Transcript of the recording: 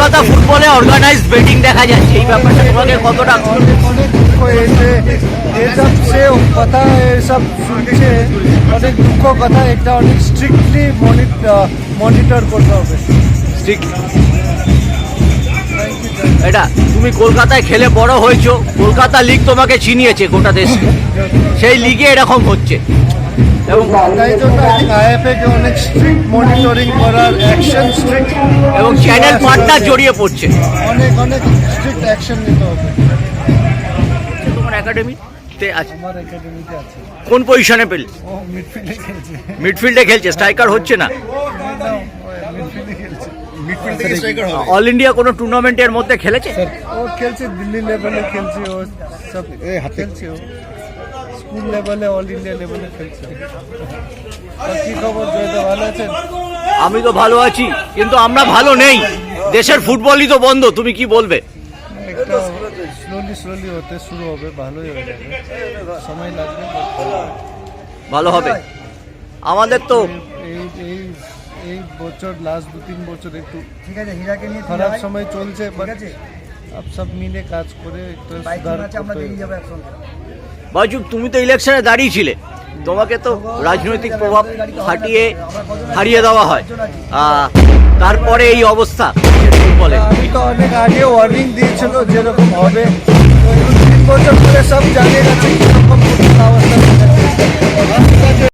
কলকাতা ফুটবলে organised betting দেখা যাচ্ছে, এই ব্যাপারটা তোমাকে কতটা? অনেক দুঃখ এসব সে কথা এসব শুনছে, অনেক দুঃখ কথা। এটা অনেক স্ট্রিক্টলি মনিটর করতে হবে। ঠিক, এটা তুমি কলকাতায় খেলে বড় হয়েছো, কলকাতা লিগ তোমাকে চিনিয়েছে গোটা দেশে, সেই লিগে এরকম হচ্ছে। এবং তাই জন্য আইএফএ কে অনেক স্ট্রিক্ট মনিটরিং করার, অ্যাকশন স্ট্রিক্ট, এবং চ্যানেল পার্টনার জড়িয়ে পড়ছে, অনেক অনেক স্ট্রিক্ট অ্যাকশন নিতে হবে। তোমার একাডেমিতে আছে? আমার একাডেমিতে আছে। কোন পজিশনে পেল? ও মিডফিল্ডে খেলছে। মিডফিল্ডে খেলছে, স্ট্রাইকার হচ্ছে না? মিডফিল্ডে খেলছে। অল ইন্ডিয়া কোনো টুর্নামেন্টের মধ্যে খেলেছে? ও খেলছে দিল্লি লেভেলে খেলছে, ও সব খেলছে, ও স্কুল লেভেলে, অল ইন্ডিয়া লেভেলে খেলছে। কি খবর জয়দা, ভালো আছেন? আমি তো ভালো আছি, কিন্তু আমরা ভালো নেই, দেশের ফুটবলই তো বন্ধ, তুমি কি বলবে? একটা স্লোলি হতে শুরু হবে, ভালোই হয়ে যাবে, সময় লাগবে, ভালো হবে। আমাদের তো এই এই এই বছর লাস্ট 2-3 বছর একটু ঠিক আছে, হীরাকে নিয়ে খারাপ সময় চলছে, ঠিক আছে, আপ সব মিলে কাজ করে একটু সুধার আছে, আমরা করতে বেরিয়ে হবে। যাবো একসঙ্গে। বাজু, তুমি তো ইলেকশনে দাঁড়িয়েছিলে, তোমাকে তো রাজনৈতিক প্রভাব খাটিয়ে হারিয়ে দেওয়া হয়, তারপরে এই অবস্থা বলে। আমি তো অনেক আগে ওয়ার্নিং দিয়েছিল যেরকম হবে, 3 বছর ধরে সব জানিয়ে গেছে কিরকম অবস্থা।